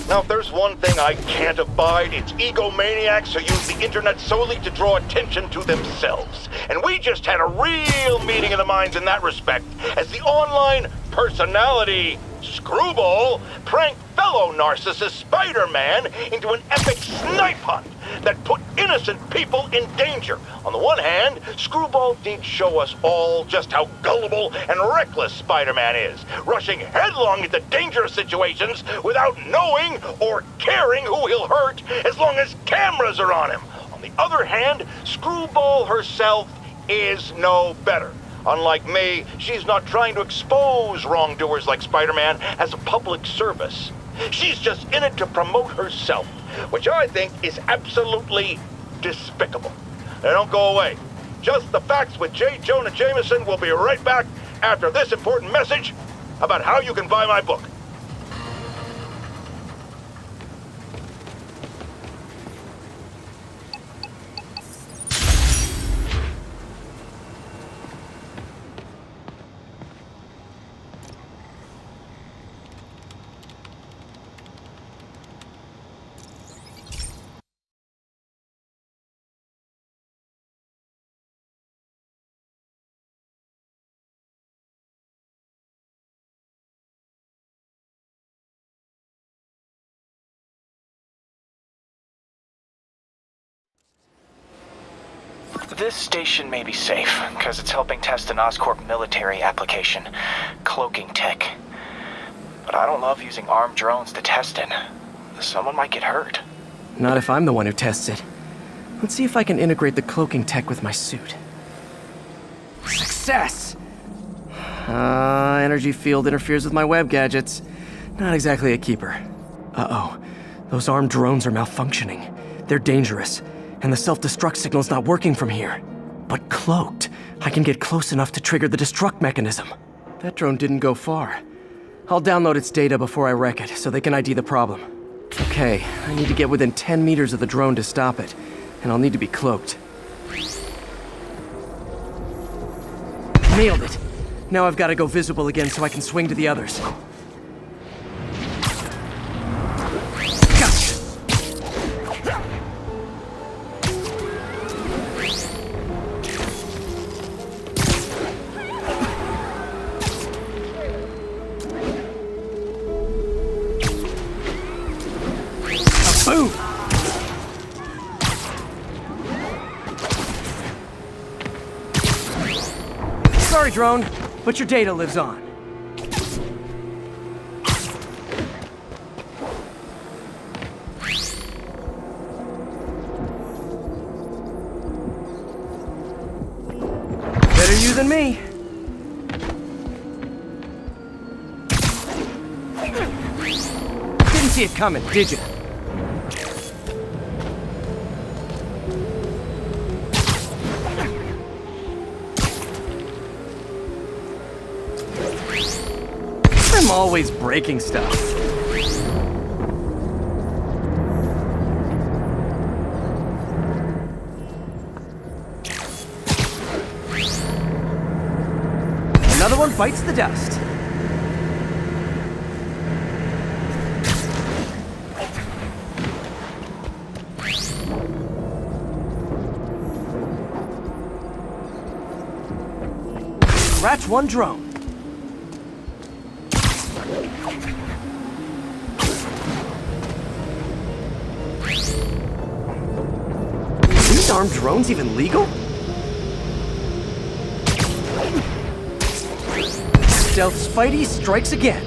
Now, if there's one thing I can't abide, it's egomaniacs who use the internet solely to draw attention to themselves. And we just had a real meeting of the minds in that respect, as the online personality Screwball pranked fellow narcissist Spider-Man into an epic snipe hunt that put innocent people in danger. On the one hand, Screwball did show us all just how gullible and reckless Spider-Man is, rushing headlong into dangerous situations without knowing or caring who he'll hurt as long as cameras are on him. On the other hand, Screwball herself is no better. Unlike me, she's not trying to expose wrongdoers like Spider-Man as a public service. She's just in it to promote herself, which I think is absolutely despicable. Now don't go away. Just the Facts with J. Jonah Jameson will be right back after this important message about how you can buy my book. This station may be safe, because it's helping test an Oscorp military application, cloaking tech. But I don't love using armed drones to test it. Someone might get hurt. Not if I'm the one who tests it. Let's see if I can integrate the cloaking tech with my suit. Success! Energy field interferes with my web gadgets. Not exactly a keeper. Uh-oh. Those armed drones are malfunctioning. They're dangerous. And the self-destruct signal's not working from here. But cloaked, I can get close enough to trigger the destruct mechanism. That drone didn't go far. I'll download its data before I wreck it, so they can ID the problem. Okay, I need to get within 10 meters of the drone to stop it, and I'll need to be cloaked. Nailed it! Now I've got to go visible again so I can swing to the others. Boom! Sorry, drone, but your data lives on. Better you than me. Didn't see it coming, did you? I'm always breaking stuff. Another one bites the dust. Scratch one drone. These armed drones even legal? Stealth Spidey strikes again.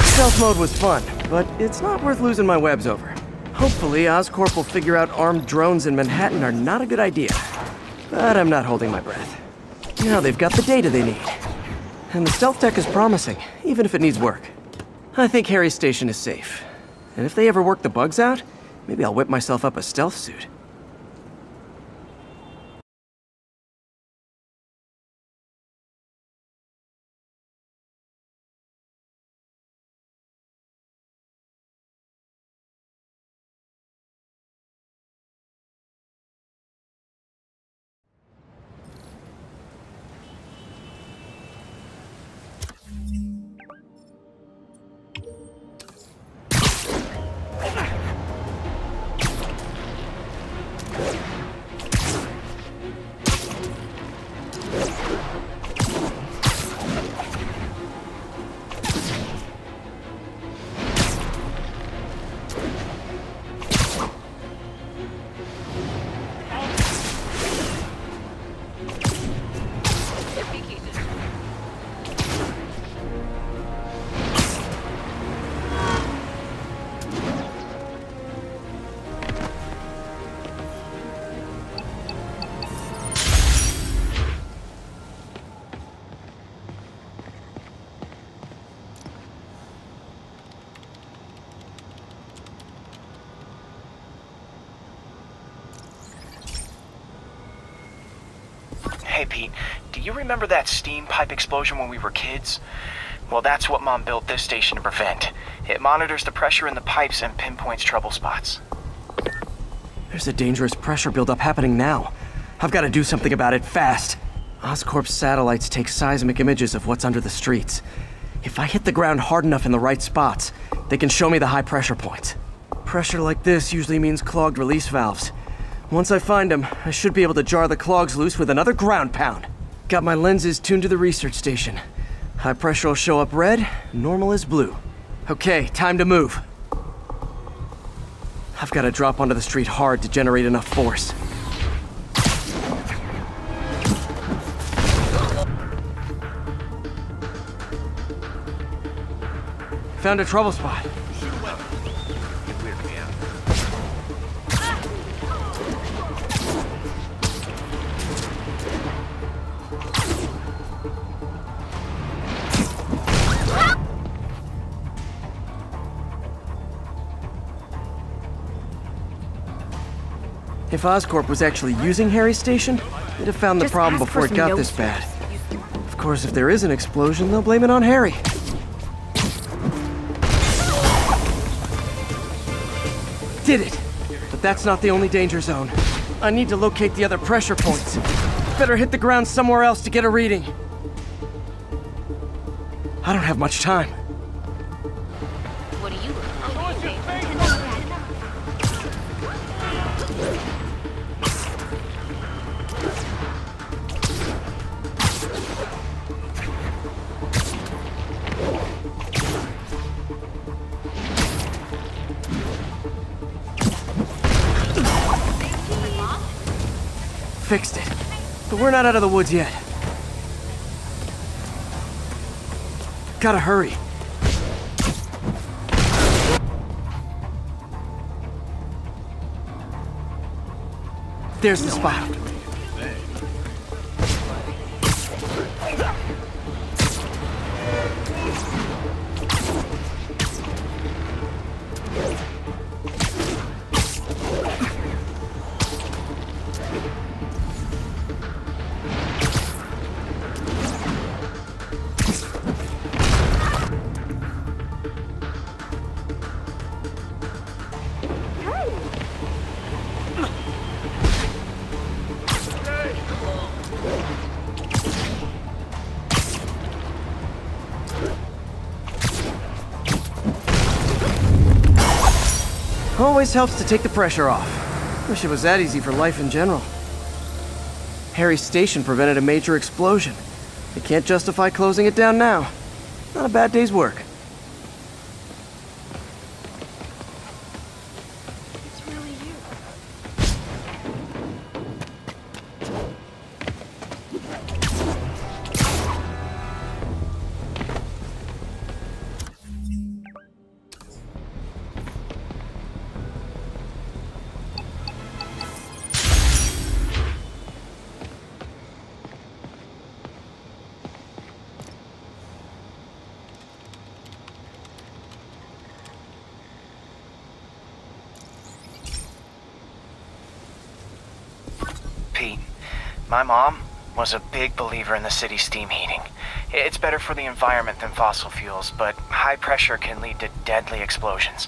Stealth mode was fun, but it's not worth losing my webs over. Hopefully, Oscorp will figure out armed drones in Manhattan are not a good idea. But I'm not holding my breath. Now they've got the data they need. And the stealth tech is promising, even if it needs work. I think Harry's station is safe. And if they ever work the bugs out, maybe I'll whip myself up a stealth suit. Hey, Pete, do you remember that steam pipe explosion when we were kids? Well, that's what Mom built this station to prevent. It monitors the pressure in the pipes and pinpoints trouble spots. There's a dangerous pressure buildup happening now. I've got to do something about it fast. Oscorp's satellites take seismic images of what's under the streets. If I hit the ground hard enough in the right spots, they can show me the high pressure points. Pressure like this usually means clogged release valves. Once I find them, I should be able to jar the clogs loose with another ground pound. Got my lenses tuned to the research station. High pressure will show up red, normal is blue. Okay, time to move. I've got to drop onto the street hard to generate enough force. Found a trouble spot. If Oscorp was actually using Harry's station, they'd have found the Just problem ask for before it some got notes this bad. Of course, if there is an explosion, they'll blame it on Harry. Did it! But that's not the only danger zone. I need to locate the other pressure points. Better hit the ground somewhere else to get a reading. I don't have much time. What are you Fixed it. But we're not out of the woods yet. Gotta hurry. There's the spot. Always helps to take the pressure off. Wish it was that easy for life in general. Harry's station prevented a major explosion. They can't justify closing it down now. Not a bad day's work. It's really you. Pete, my mom was a big believer in the city's steam heating. It's better for the environment than fossil fuels, but high pressure can lead to deadly explosions.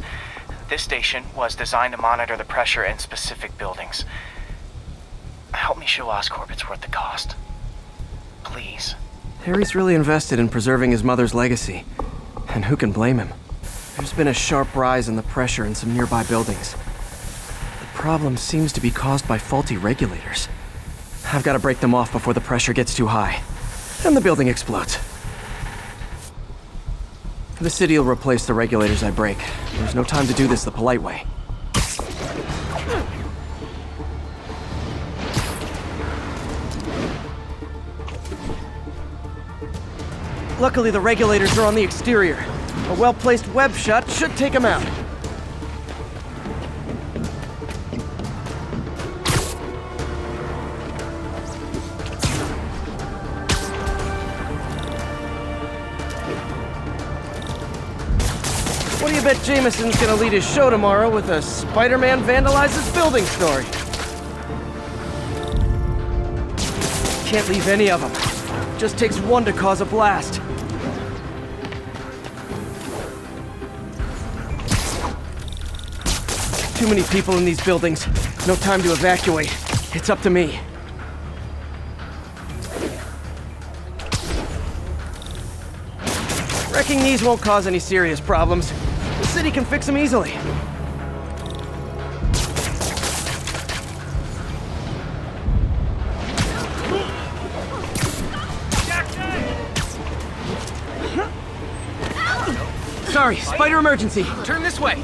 This station was designed to monitor the pressure in specific buildings. Help me show Oscorp it's worth the cost. Please. Harry's really invested in preserving his mother's legacy. And who can blame him? There's been a sharp rise in the pressure in some nearby buildings. The problem seems to be caused by faulty regulators. I've got to break them off before the pressure gets too high. And the building explodes. The city will replace the regulators I break. There's no time to do this the polite way. Luckily, the regulators are on the exterior. A well-placed web shot should take them out. What do you bet Jameson's gonna lead his show tomorrow with a Spider-Man vandalizes building story? Can't leave any of them. Just takes one to cause a blast. Too many people in these buildings. No time to evacuate. It's up to me. Wrecking these won't cause any serious problems. The city can fix them easily. Sorry, spider emergency. Turn this way.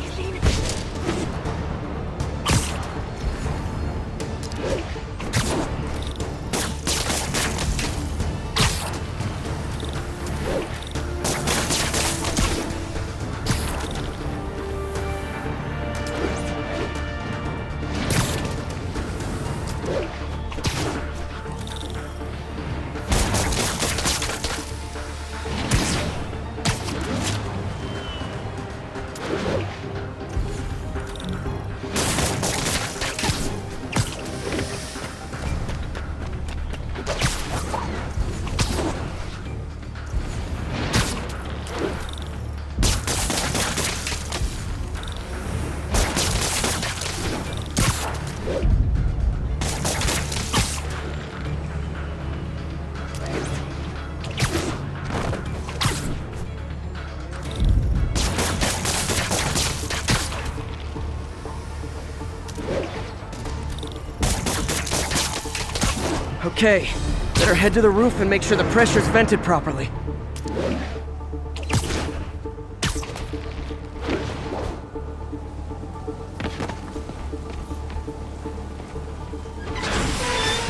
Okay, better head to the roof and make sure the pressure's vented properly.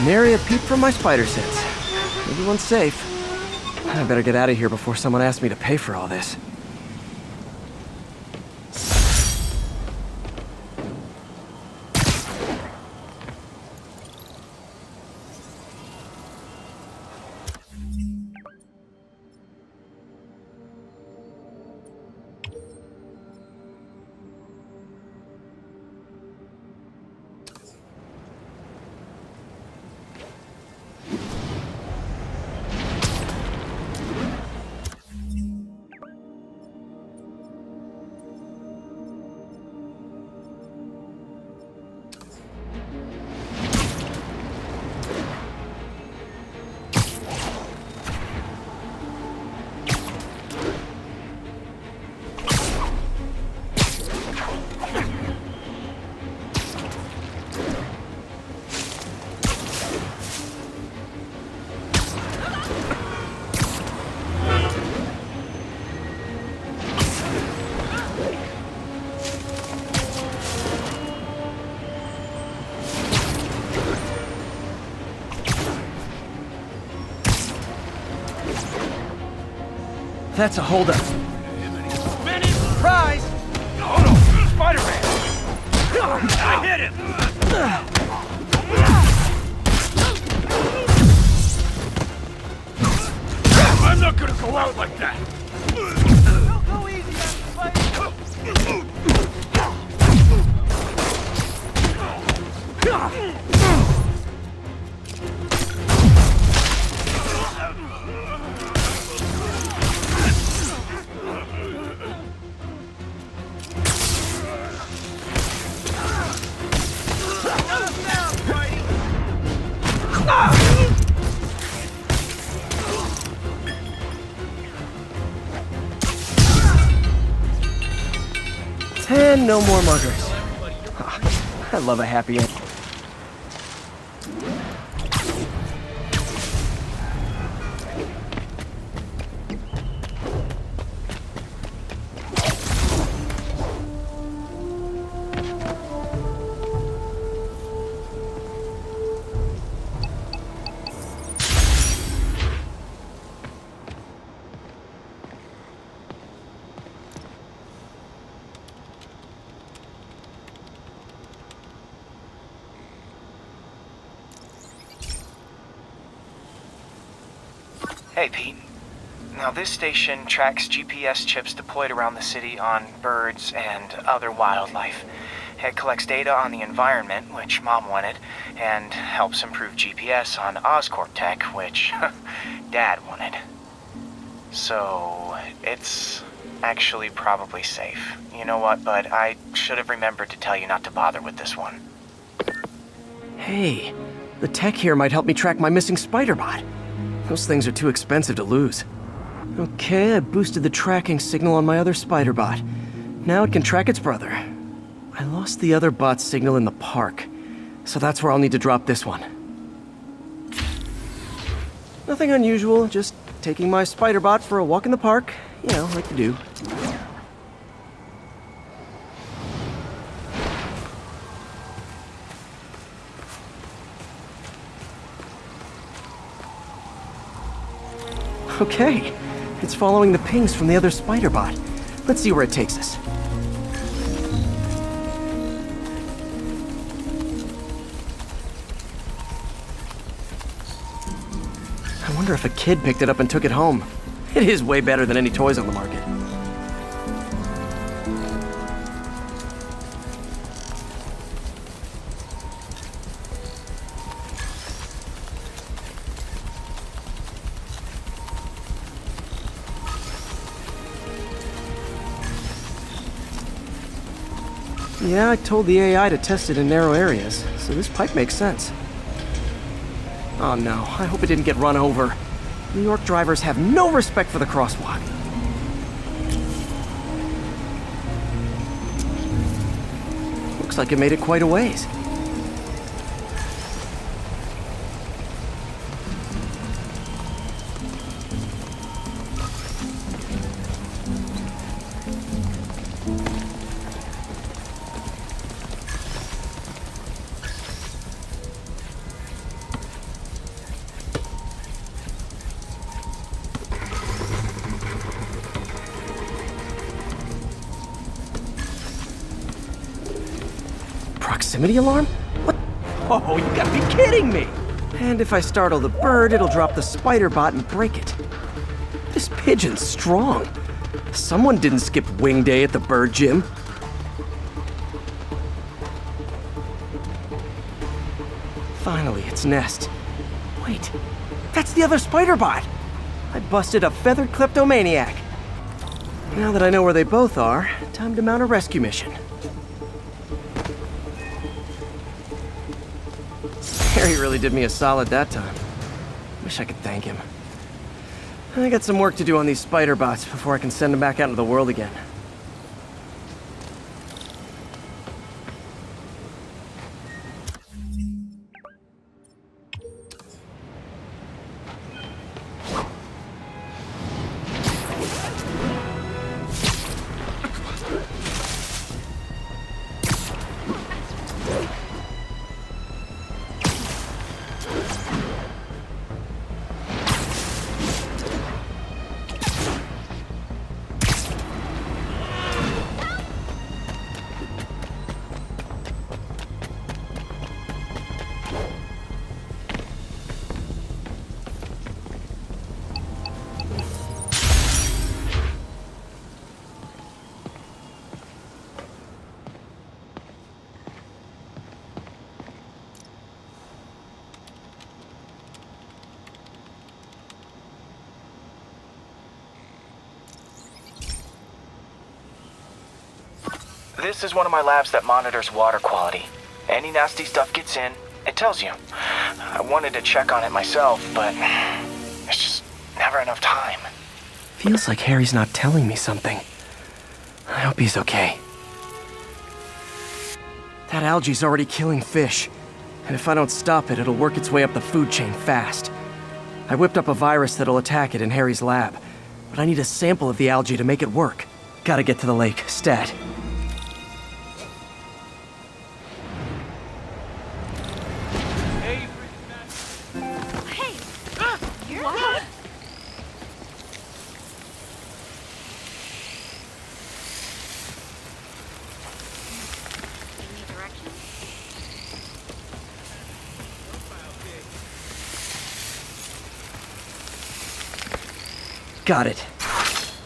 Nary a peep from my spider sense. Everyone's safe. I better get out of here before someone asks me to pay for all this. That's a holdup. Surprise! Oh no! Spider-Man! I hit him! I'm not gonna go out like that! Don't go easy on the spider! And no more muggers. I love a happy end. Hey, Pete. Now, this station tracks GPS chips deployed around the city on birds and other wildlife. It collects data on the environment, which Mom wanted, and helps improve GPS on Oscorp tech, which Dad wanted. So, it's actually probably safe. You know what, bud? I should have remembered to tell you not to bother with this one. Hey, the tech here might help me track my missing spider bot. Those things are too expensive to lose. Okay, I boosted the tracking signal on my other spider bot. Now it can track its brother. I lost the other bot's signal in the park, so that's where I'll need to drop this one. Nothing unusual, just taking my spider bot for a walk in the park. You know, like to do. Okay, it's following the pings from the other spider bot. Let's see where it takes us. I wonder if a kid picked it up and took it home. It is way better than any toys on the market. Yeah, I told the AI to test it in narrow areas, so this pipe makes sense. Oh no, I hope it didn't get run over. New York drivers have no respect for the crosswalk. Looks like it made it quite a ways. Proximity alarm? What? Oh, you gotta be kidding me! And if I startle the bird, it'll drop the spider bot and break it. This pigeon's strong. Someone didn't skip wing day at the bird gym. Finally, its nest. Wait, that's the other spider bot! I busted a feathered kleptomaniac. Now that I know where they both are, time to mount a rescue mission. Harry really did me a solid that time. Wish I could thank him. I got some work to do on these spider bots before I can send them back out into the world again. This is one of my labs that monitors water quality. Any nasty stuff gets in, it tells you. I wanted to check on it myself, but there's just never enough time. Feels like Harry's not telling me something. I hope he's okay. That algae's already killing fish, and if I don't stop it, it'll work its way up the food chain fast. I whipped up a virus that'll attack it in Harry's lab, but I need a sample of the algae to make it work. Gotta get to the lake, stat. Got it.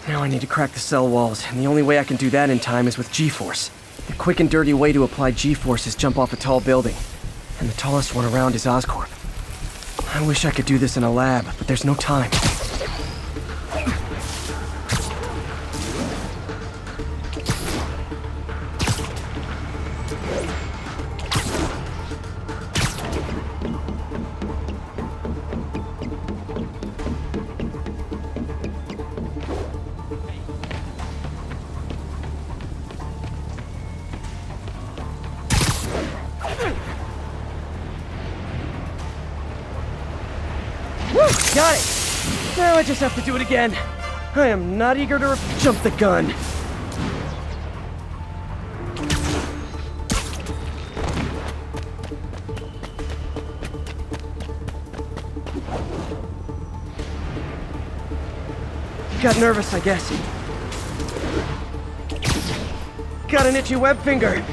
Now I need to crack the cell walls, and the only way I can do that in time is with G-Force. The quick and dirty way to apply G-force is jump off a tall building. And the tallest one around is Oscorp. I wish I could do this in a lab, but there's no time. Got it! Now I just have to do it again. I am not eager to jump the gun. Got nervous, I guess. Got an itchy web finger.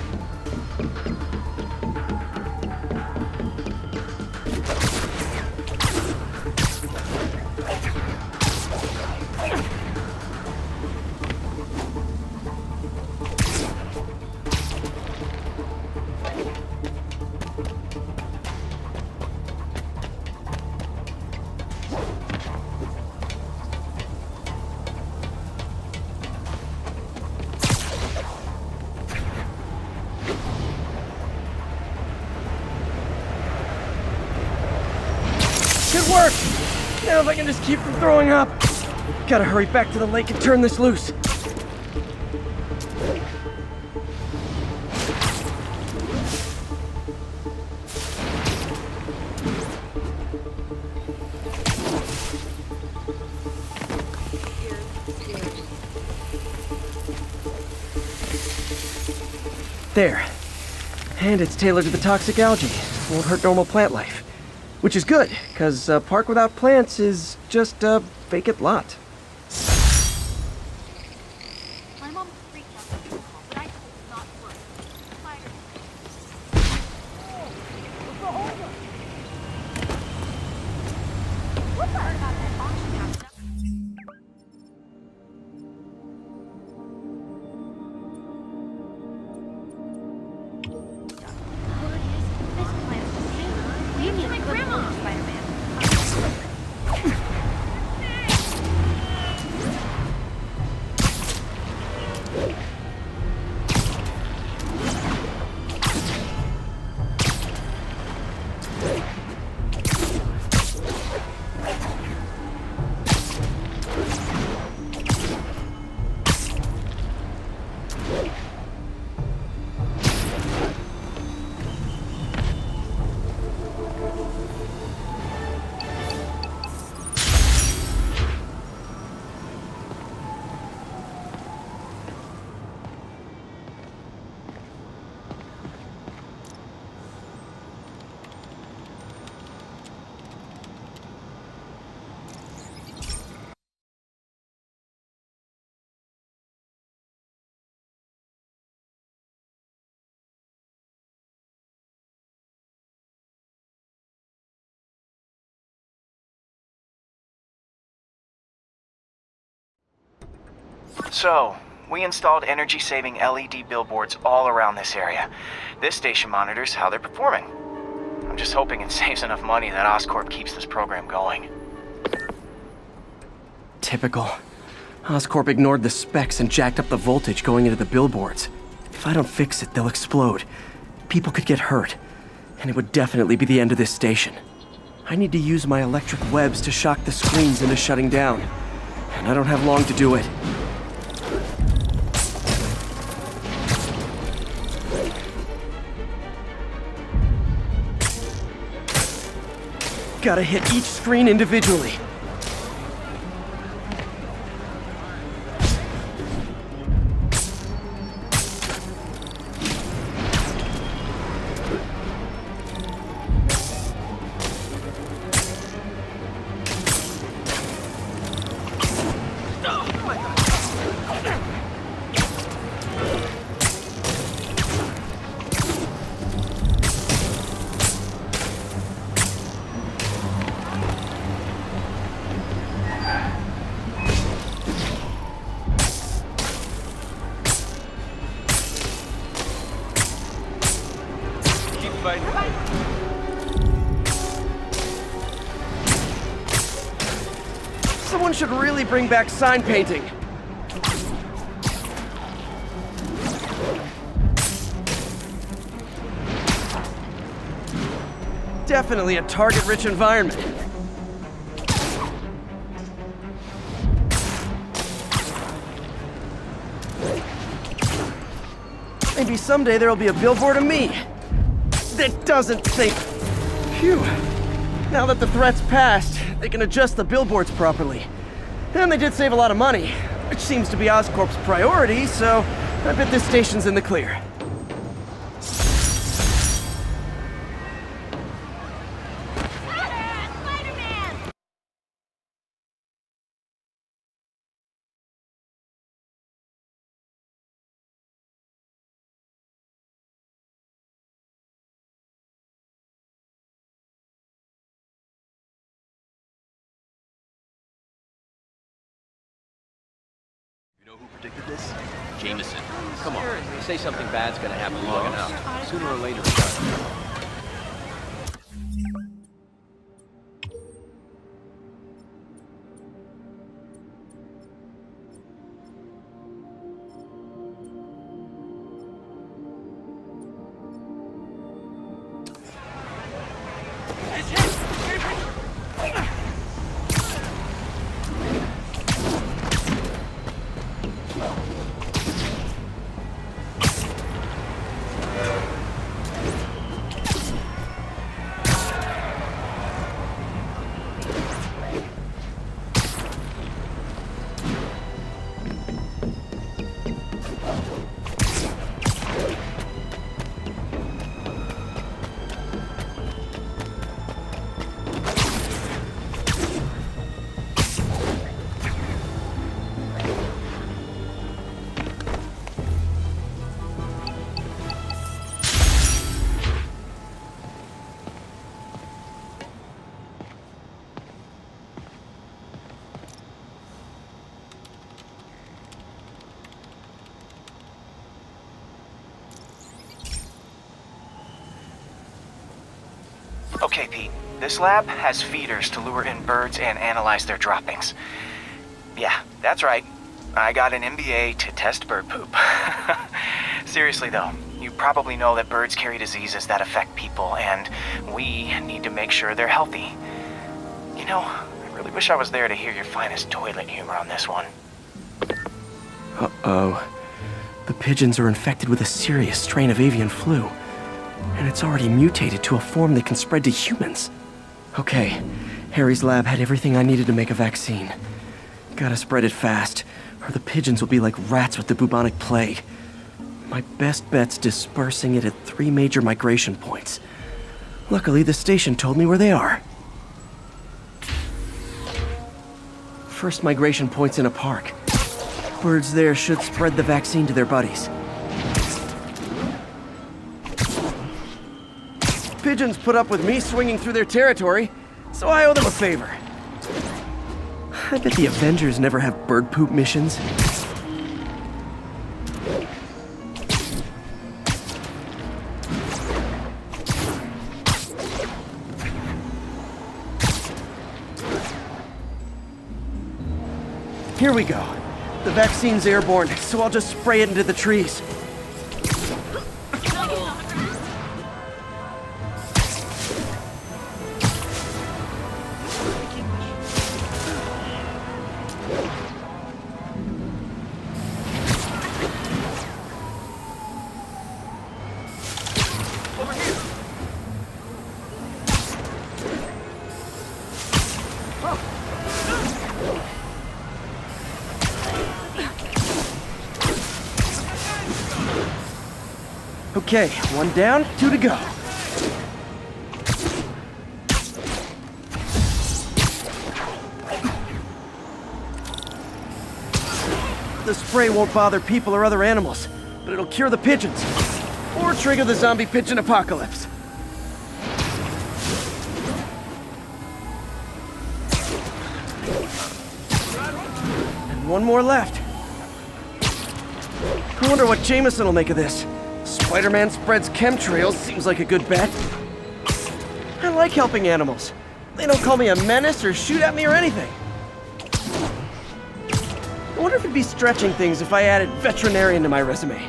Good work! Now if I can just keep from throwing up. Gotta hurry back to the lake and turn this loose. There. And it's tailored to the toxic algae. Won't hurt normal plant life. Which is good, because a park without plants is just a vacant lot. My mom freaked out, but I told her not to worry. Spider. What the heck about that auction house stuff? So, we installed energy-saving LED billboards all around this area. This station monitors how they're performing. I'm just hoping it saves enough money that Oscorp keeps this program going. Typical. Oscorp ignored the specs and jacked up the voltage going into the billboards. If I don't fix it, they'll explode. People could get hurt. And it would definitely be the end of this station. I need to use my electric webs to shock the screens into shutting down. And I don't have long to do it. Gotta hit each screen individually. Someone should really bring back sign painting. Definitely a target-rich environment. Maybe someday there'll be a billboard of me that doesn't think. Phew. Now that the threat's passed, they can adjust the billboards properly. And they did save a lot of money, which seems to be Oscorp's priority, so I bet this station's in the clear. You know who predicted this? Jameson. Come on, say something bad's gonna happen long enough. Sooner or later it does. Okay, Pete. This lab has feeders to lure in birds and analyze their droppings. Yeah, that's right. I got an MBA to test bird poop. Seriously though, you probably know that birds carry diseases that affect people, and we need to make sure they're healthy. You know, I really wish I was there to hear your finest toilet humor on this one. Uh-oh. The pigeons are infected with a serious strain of avian flu. And it's already mutated to a form that can spread to humans. Okay, Harry's lab had everything I needed to make a vaccine. Gotta spread it fast, or the pigeons will be like rats with the bubonic plague. My best bet's dispersing it at 3 major migration points. Luckily, the station told me where they are. First migration point's in a park. Birds there should spread the vaccine to their buddies. Pigeons put up with me swinging through their territory, so I owe them a favor. I bet the Avengers never have bird poop missions. Here we go. The vaccine's airborne, so I'll just spray it into the trees. Okay, 1 down, 2 to go. The spray won't bother people or other animals, but it'll cure the pigeons. Or trigger the zombie pigeon apocalypse. And 1 more left. I wonder what Jameson will make of this. Spider-Man spreads chemtrails, seems like a good bet. I like helping animals. They don't call me a menace or shoot at me or anything. I wonder if it'd be stretching things if I added veterinarian to my resume.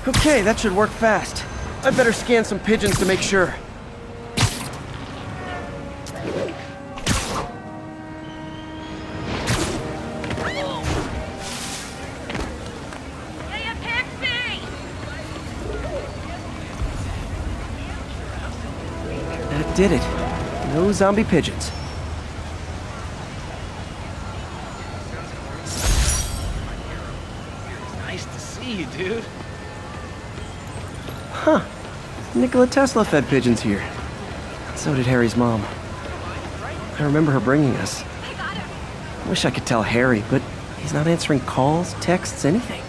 Okay, that should work fast. I'd better scan some pigeons to make sure. Hey, a taxi! That did it. No zombie pigeons. Nice to see you, dude. Huh. Nikola Tesla fed pigeons here. So did Harry's mom. I remember her bringing us. I got him! I wish I could tell Harry, but he's not answering calls, texts, anything.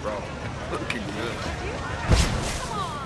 Bro, looking good. Come on!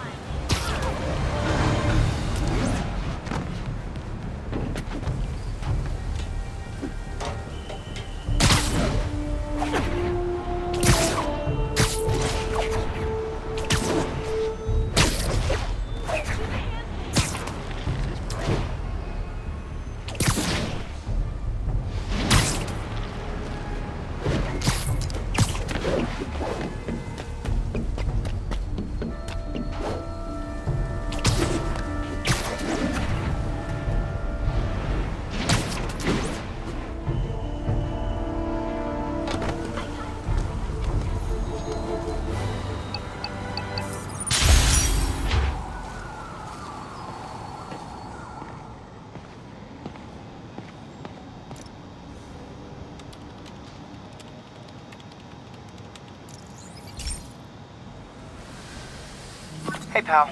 Hey, pal.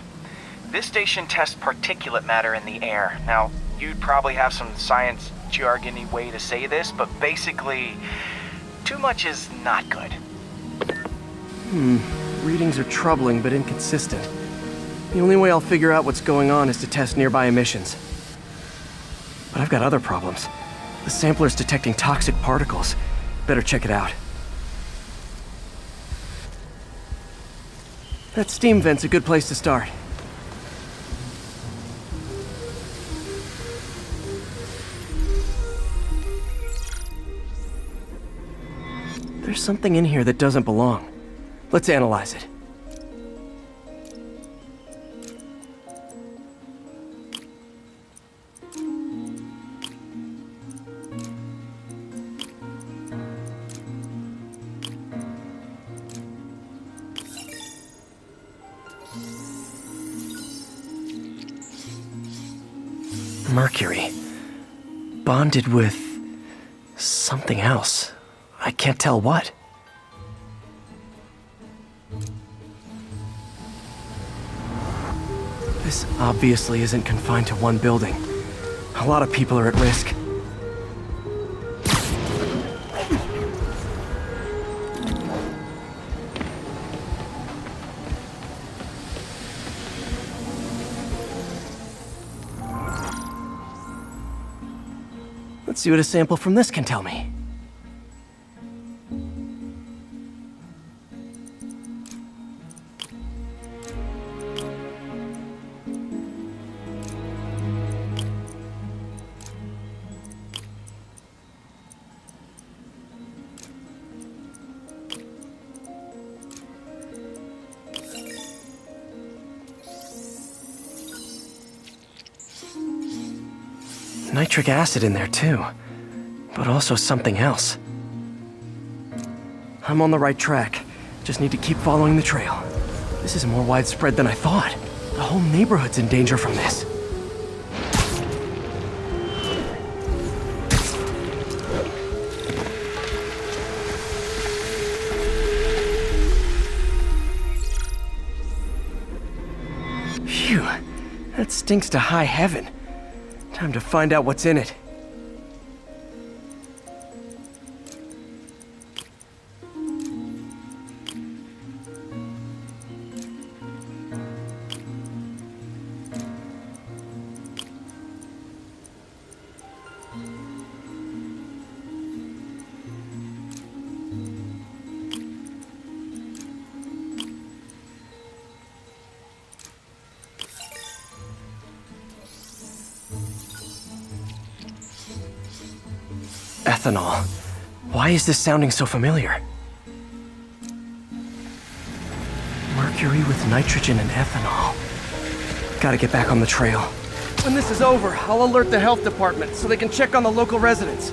This station tests particulate matter in the air. Now, you'd probably have some science jargony way to say this, but basically, too much is not good. Readings are troubling but inconsistent. The only way I'll figure out what's going on is to test nearby emissions. But I've got other problems. The sampler's detecting toxic particles. Better check it out. That steam vent's a good place to start. There's something in here that doesn't belong. Let's analyze it. Mercury. Bonded with something else. I can't tell what. This obviously isn't confined to one building. A lot of people are at risk. Let's see what a sample from this can tell me. Nitric acid in there too, but also something else. I'm on the right track. Just need to keep following the trail. This is more widespread than I thought. The whole neighborhood's in danger from this. Phew, that stinks to high heaven. Time to find out what's in it. ethanol. Why is this sounding so familiar? Mercury with nitrogen and ethanol. Gotta get back on the trail. When this is over, I'll alert the health department so they can check on the local residents.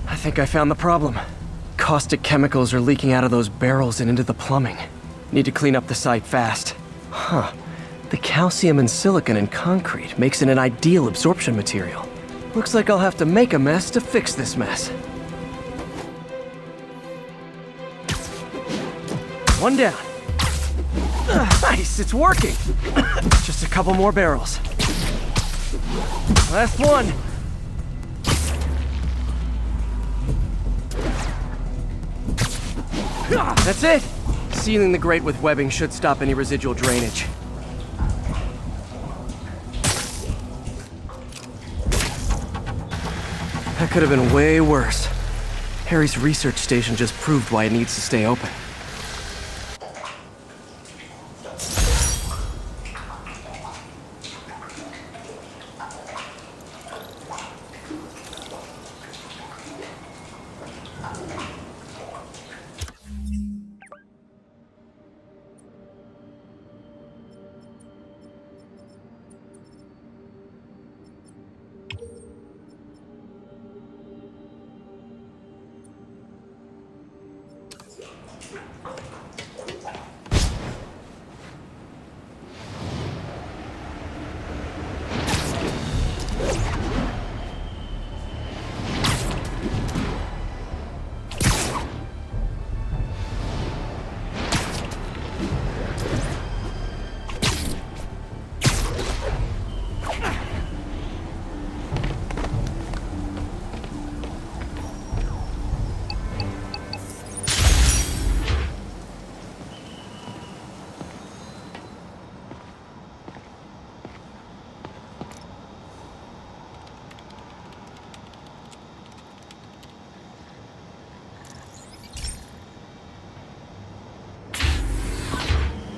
I think I found the problem. Caustic chemicals are leaking out of those barrels and into the plumbing. Need to clean up the site fast. Huh. The calcium and silicon in concrete makes it an ideal absorption material. Looks like I'll have to make a mess to fix this mess. One down. Nice, it's working. Just a couple more barrels. Last one. That's it! Sealing the grate with webbing should stop any residual drainage. That could have been way worse. Harry's research station just proved why it needs to stay open.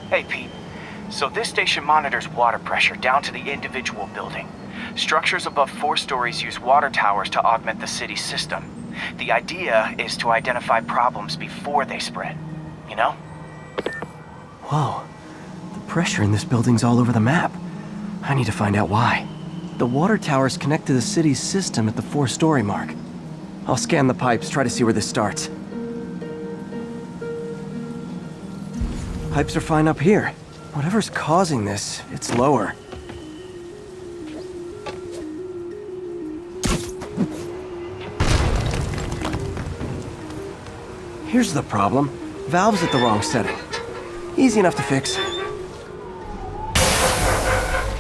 Hey, Pete. So this station monitors water pressure down to the individual building. Structures above 4 stories use water towers to augment the city's system. The idea is to identify problems before they spread, you know? Whoa. The pressure in this building's all over the map. I need to find out why. The water towers connect to the city's system at the 4-story mark. I'll scan the pipes, try to see where this starts. Pipes are fine up here. Whatever's causing this, it's lower. Here's the problem. Valve's at the wrong setting. Easy enough to fix.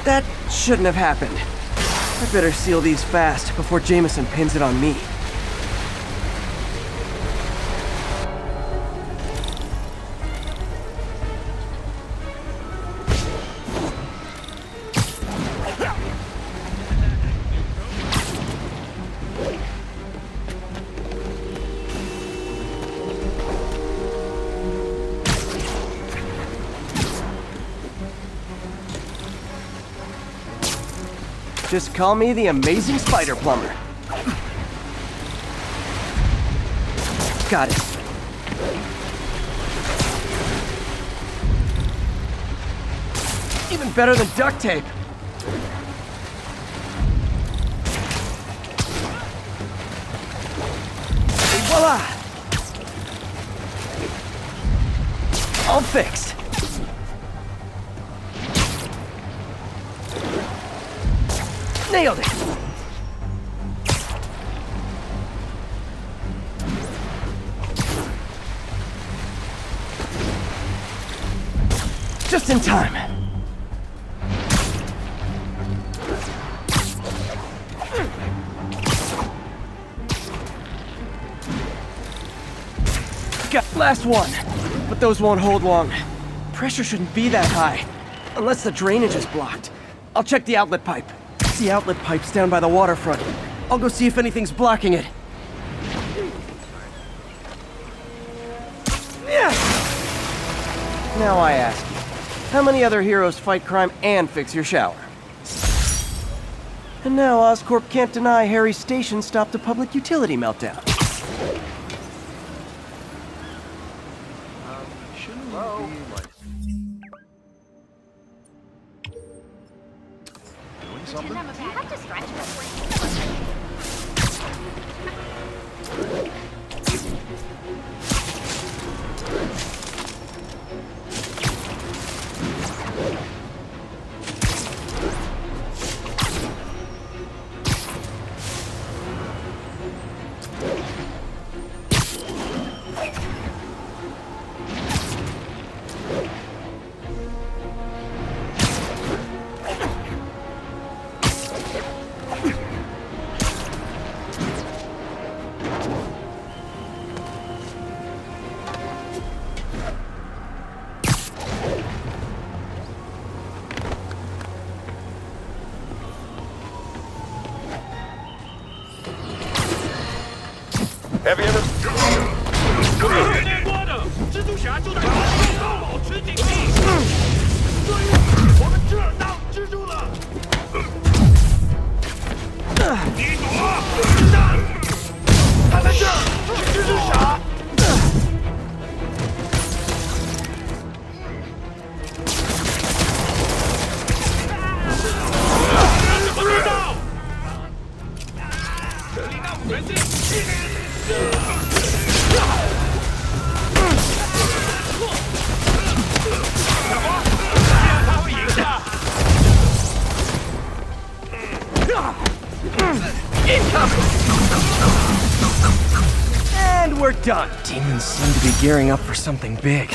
That shouldn't have happened. I better seal these fast before Jameson pins it on me. Just call me the amazing spider plumber. Got it. Even better than duct tape. Et voila! All fixed. Nailed it! Just in time. Last one. But those won't hold long. Pressure shouldn't be that high. Unless the drainage is blocked. I'll check the outlet pipe. The outlet pipe's down by the waterfront. I'll go see if anything's blocking it. Now I ask you, how many other heroes fight crime and fix your shower? And now Oscorp can't deny Harry's station stopped a public utility meltdown. Shouldn't be like... Doing something? Do you have to stretch before Have you ever... 内锅的蜘蛛侠就在高保持警惕。对，我们这儿闹蜘蛛了。你躲！子弹！他在这儿，是蜘蛛侠。怎么知道？这里那五人进。 And we're done. Demons seem to be gearing up for something big.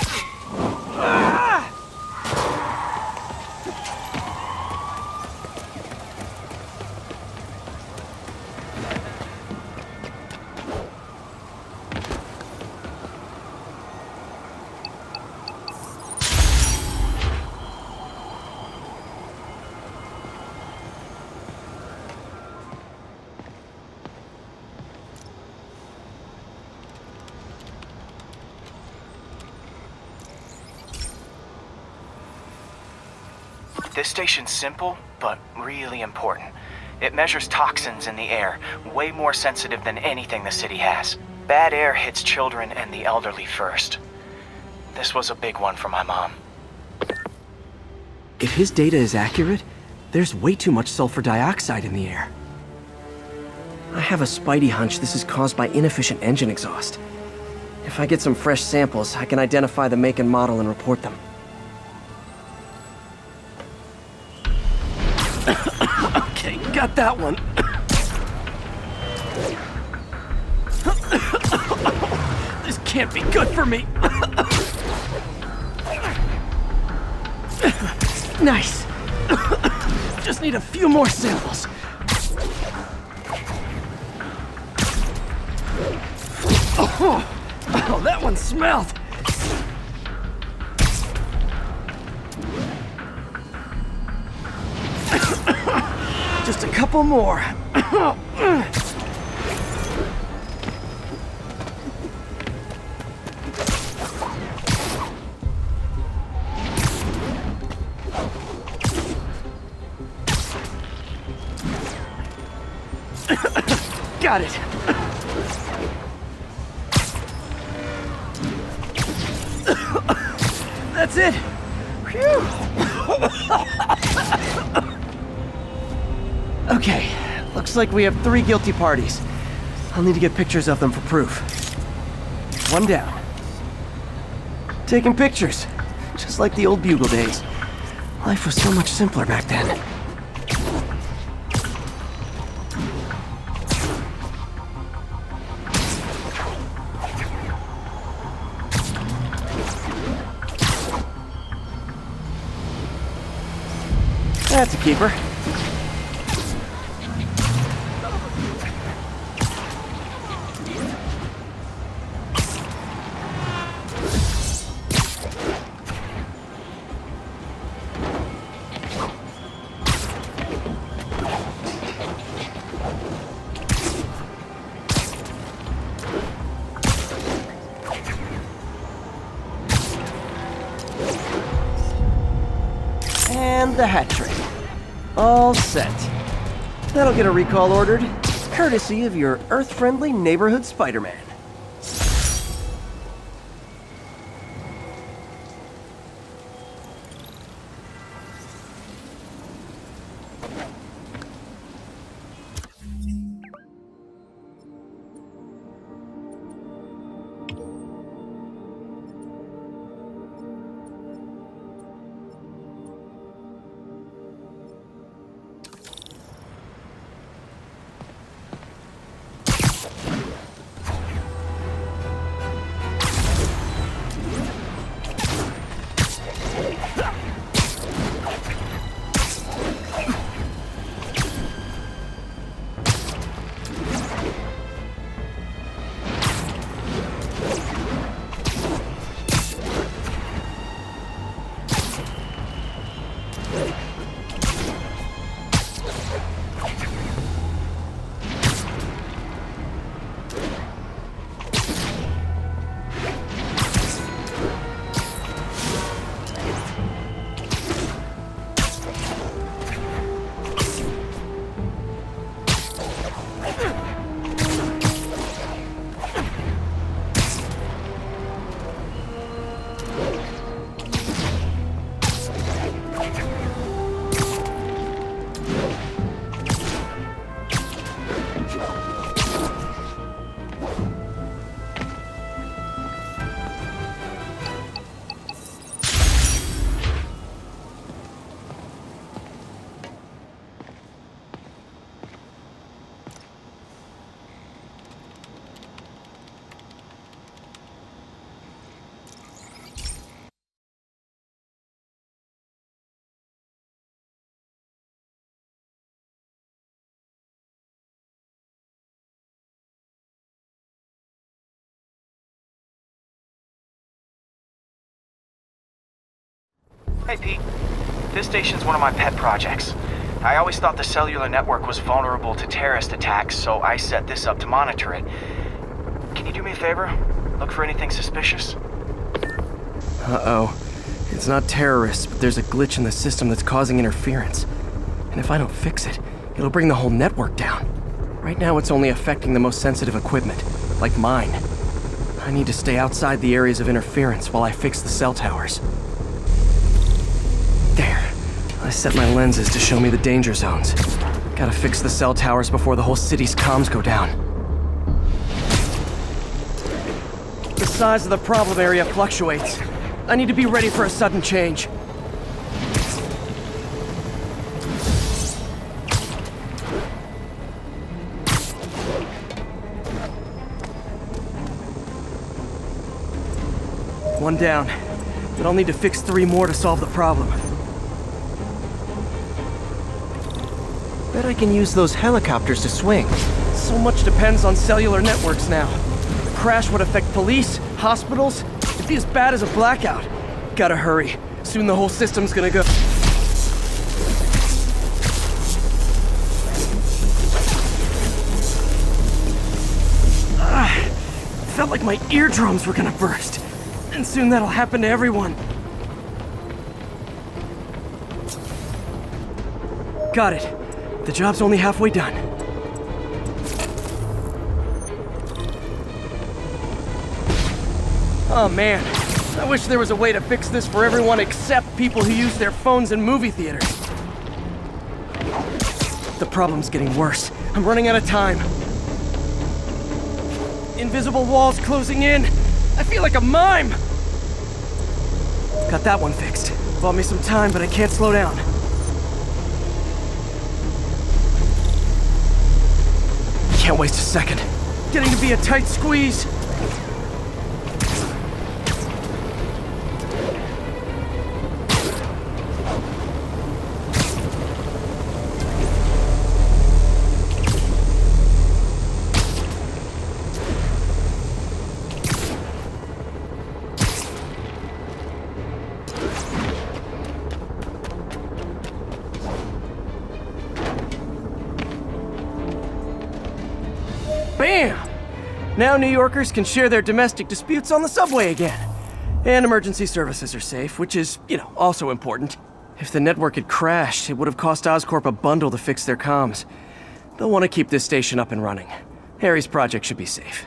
This station's simple, but really important. It measures toxins in the air, way more sensitive than anything the city has. Bad air hits children and the elderly first. This was a big one for my mom. If his data is accurate, there's way too much sulfur dioxide in the air. I have a spidey hunch this is caused by inefficient engine exhaust. If I get some fresh samples, I can identify the make and model and report them. Okay, got that one. This can't be good for me. Nice. Just need a few more samples. Oh, that one smelled. Just a couple more. Got it. That's it. Phew. Okay, looks like we have 3 guilty parties. I'll need to get pictures of them for proof. One down. Taking pictures, just like the old Bugle days. Life was so much simpler back then. That's a keeper. the hat trick. All set. That'll get a recall ordered, courtesy of your Earth-friendly neighborhood Spider-Man. Hey, Pete. This station's one of my pet projects. I always thought the cellular network was vulnerable to terrorist attacks, so I set this up to monitor it. Can you do me a favor? Look for anything suspicious? Uh-oh. It's not terrorists, but there's a glitch in the system that's causing interference. And if I don't fix it, it'll bring the whole network down. Right now it's only affecting the most sensitive equipment, like mine. I need to stay outside the areas of interference while I fix the cell towers. There. I set my lenses to show me the danger zones. Gotta fix the cell towers before the whole city's comms go down. The size of the problem area fluctuates. I need to be ready for a sudden change. One down, but I'll need to fix 3 more to solve the problem. Bet I can use those helicopters to swing. So much depends on cellular networks now. The crash would affect police, hospitals. It'd be as bad as a blackout. Gotta hurry. Soon the whole system's gonna go. Felt like my eardrums were gonna burst. And soon that'll happen to everyone. Got it. The job's only halfway done. Oh man, I wish there was a way to fix this for everyone except people who use their phones in movie theaters. The problem's getting worse. I'm running out of time. Invisible walls closing in. I feel like a mime. Got that one fixed. Bought me some time, but I can't slow down. Can't waste a second. Getting to be a tight squeeze. Bam! Now New Yorkers can share their domestic disputes on the subway again. And emergency services are safe, which is, also important. If the network had crashed, it would have cost Oscorp a bundle to fix their comms. They'll want to keep this station up and running. Harry's project should be safe.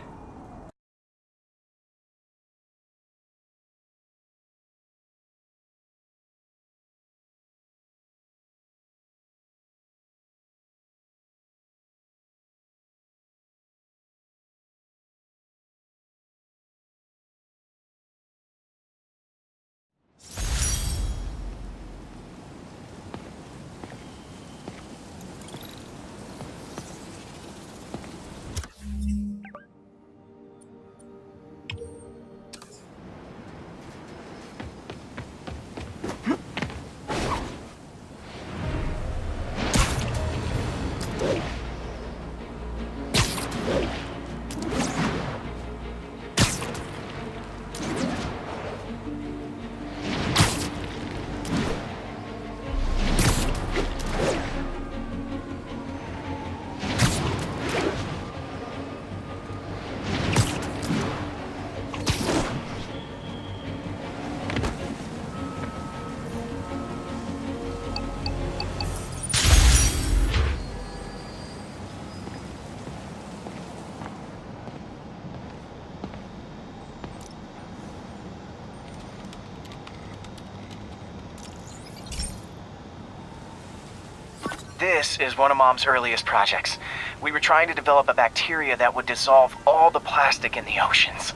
This is one of Mom's earliest projects. We were trying to develop a bacteria that would dissolve all the plastic in the oceans.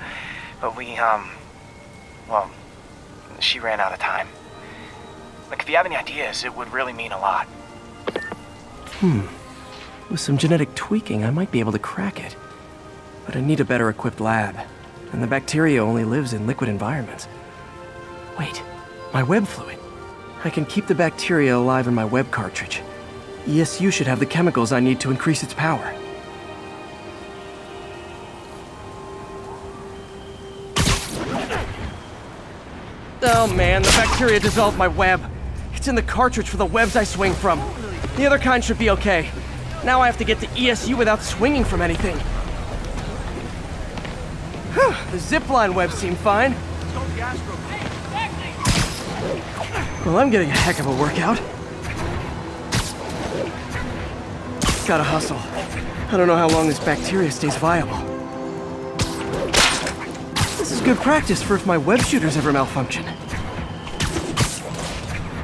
But well, she ran out of time. Like, if you have any ideas, it would really mean a lot. With some genetic tweaking, I might be able to crack it. But I need a better equipped lab. And the bacteria only lives in liquid environments. Wait, my web fluid. I can keep the bacteria alive in my web cartridge. ESU should have the chemicals I need to increase its power. Oh man, the bacteria dissolved my web. It's in the cartridge for the webs I swing from. The other kind should be okay. Now I have to get to ESU without swinging from anything. The zipline webs seem fine. Well, I'm getting a heck of a workout. Gotta hustle. I don't know how long this bacteria stays viable. This is good practice for if my web shooters ever malfunction.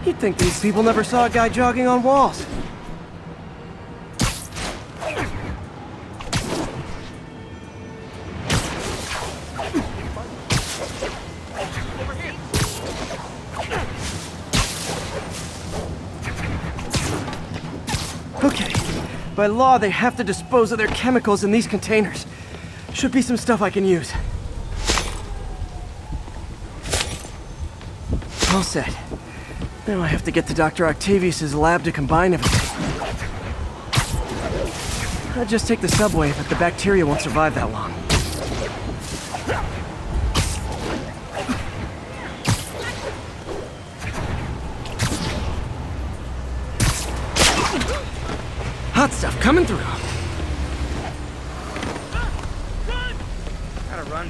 You'd think these people never saw a guy jogging on walls. Okay. By law, they have to dispose of their chemicals in these containers. Should be some stuff I can use. All set. Now I have to get to Dr. Octavius's lab to combine everything. I'd just take the subway, but the bacteria won't survive that long. Hot stuff coming through. Gotta run.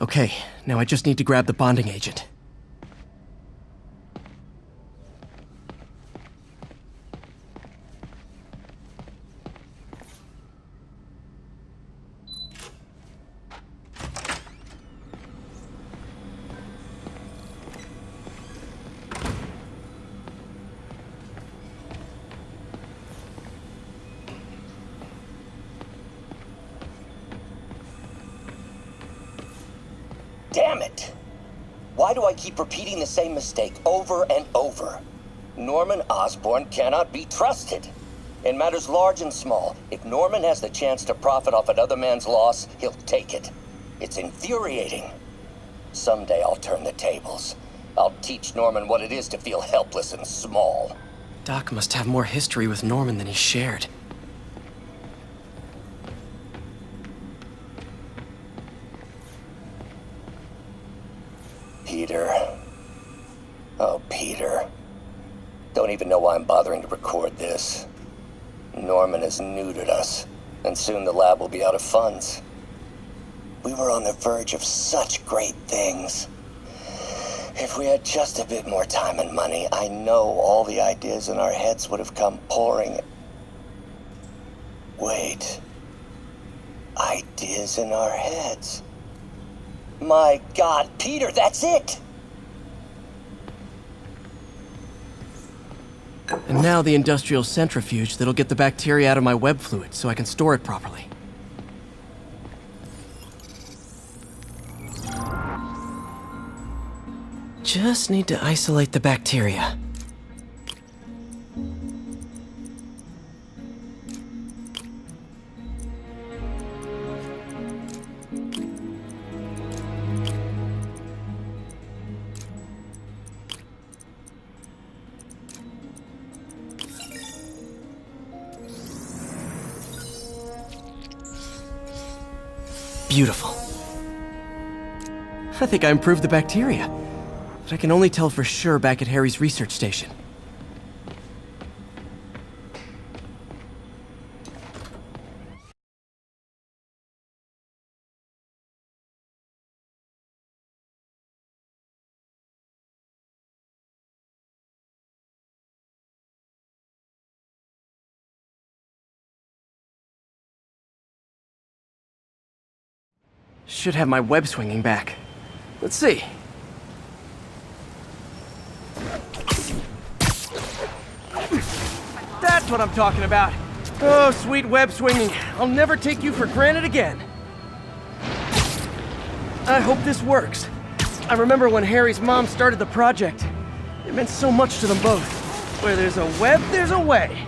Okay, now I just need to grab the bonding agent. Damn it! Why do I keep repeating the same mistake over and over? Norman Osborn cannot be trusted. In matters large and small, if Norman has the chance to profit off another man's loss, he'll take it. It's infuriating. Someday I'll turn the tables. I'll teach Norman what it is to feel helpless and small. Doc must have more history with Norman than he shared. Peter. Oh, Peter. Don't even know why I'm bothering to record this. Norman has neutered us, and soon the lab will be out of funds. We were on the verge of such great things. If we had just a bit more time and money, I know all the ideas in our heads would have come pouring. Wait. Ideas in our heads. My God, Peter, that's it! And now the industrial centrifuge that'll get the bacteria out of my web fluid so I can store it properly. Just need to isolate the bacteria. Beautiful. I think I improved the bacteria. But I can only tell for sure back at Harry's research station. Should have my web swinging back. Let's see. That's what I'm talking about. Oh, sweet web swinging. I'll never take you for granted again. I hope this works. I remember when Harry's mom started the project. It meant so much to them both. Where there's a web, there's a way.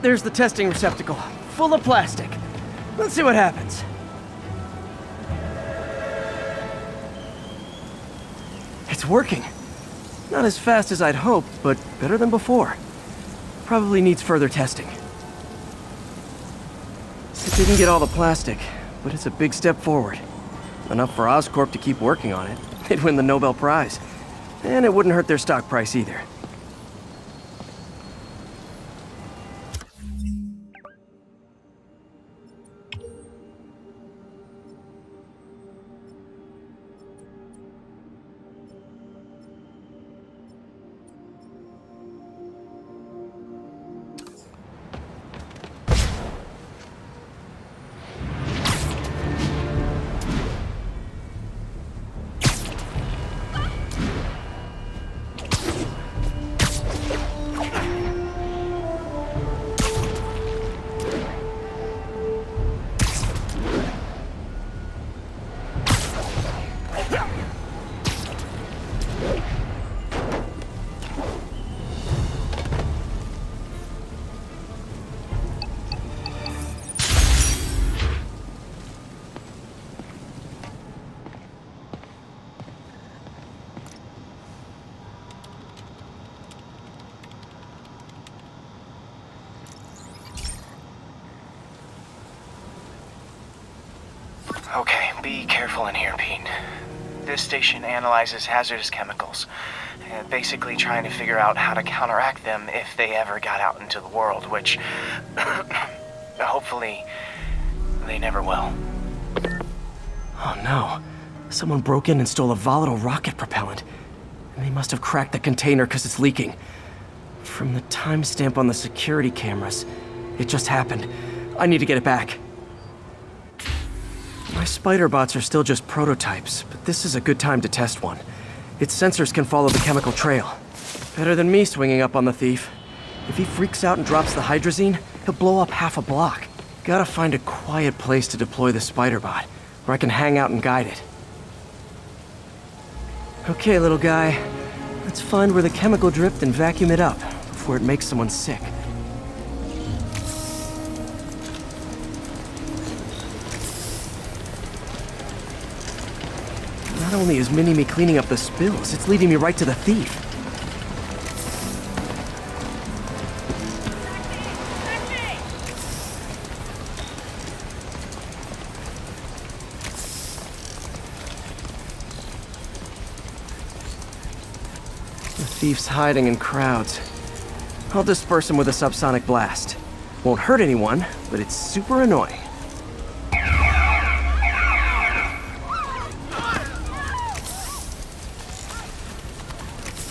There's the testing receptacle, full of plastic. Let's see what happens. It's working. Not as fast as I'd hoped, but better than before. Probably needs further testing. It didn't get all the plastic, but it's a big step forward. Enough for Oscorp to keep working on it. They'd win the Nobel Prize. And it wouldn't hurt their stock price either. Okay, be careful in here, Pete. This station analyzes hazardous chemicals, basically trying to figure out how to counteract them if they ever got out into the world, which hopefully they never will. Oh no. Someone broke in and stole a volatile rocket propellant. And they must have cracked the container because it's leaking. From the timestamp on the security cameras, it just happened. I need to get it back. My spider bots are still just prototypes, but this is a good time to test one. Its sensors can follow the chemical trail. Better than me swinging up on the thief. If he freaks out and drops the hydrazine, he'll blow up half a block. Gotta find a quiet place to deploy the spider bot, where I can hang out and guide it. Okay, little guy. Let's find where the chemical dripped and vacuum it up before it makes someone sick. Not only is Mini-Me cleaning up the spills, it's leading me right to the thief. The thief's hiding in crowds. I'll disperse him with a subsonic blast. Won't hurt anyone, but it's super annoying.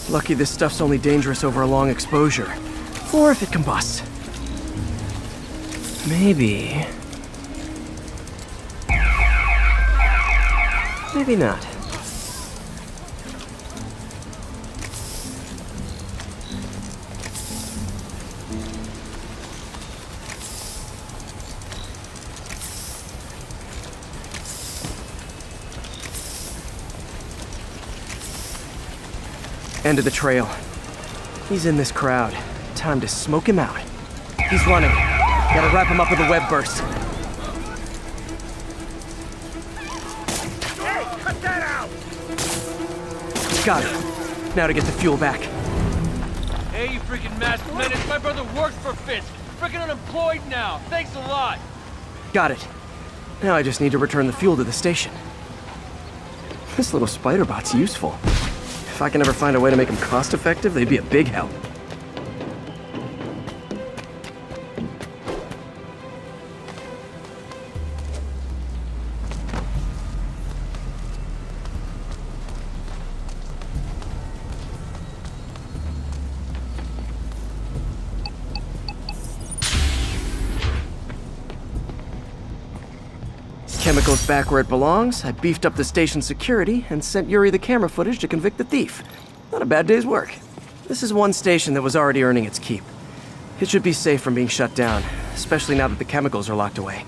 Lucky this stuff's only dangerous over a long exposure. Or if it combusts. Maybe... maybe not. End of the trail. He's in this crowd. Time to smoke him out. He's running. Gotta wrap him up with a web burst. Hey, cut that out! Got it. Now to get the fuel back. Hey, you freaking masked menace. My brother works for Fisk. Freaking unemployed now. Thanks a lot. Got it. Now I just need to return the fuel to the station. This little spider bot's useful. If I can ever find a way to make them cost-effective, they'd be a big help. Chemicals back where it belongs. I beefed up the station's security and sent Yuri the camera footage to convict the thief. Not a bad day's work. This is one station that was already earning its keep. It should be safe from being shut down, especially now that the chemicals are locked away.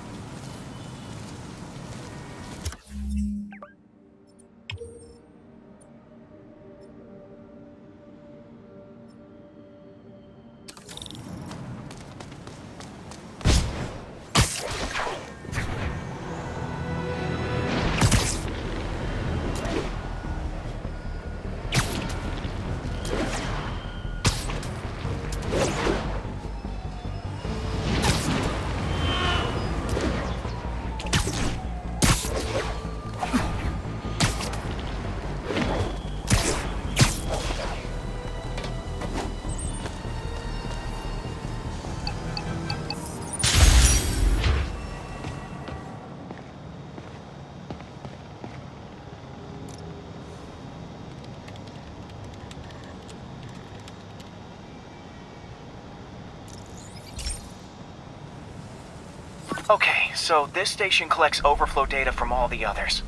Okay, so this station collects overflow data from all the others.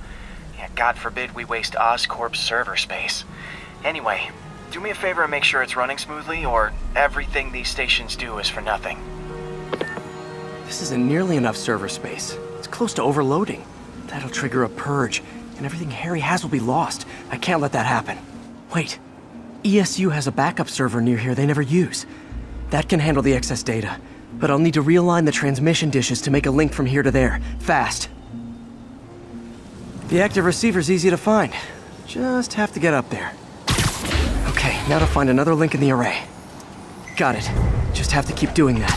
Yeah, God forbid we waste Oscorp's server space. Anyway, do me a favor and make sure it's running smoothly, or everything these stations do is for nothing. This isn't nearly enough server space. It's close to overloading. That'll trigger a purge, and everything Harry has will be lost. I can't let that happen. Wait. ESU has a backup server near here they never use. That can handle the excess data. But I'll need to realign the transmission dishes to make a link from here to there, fast. The active receiver's easy to find. Just have to get up there. Okay, now to find another link in the array. Got it. Just have to keep doing that.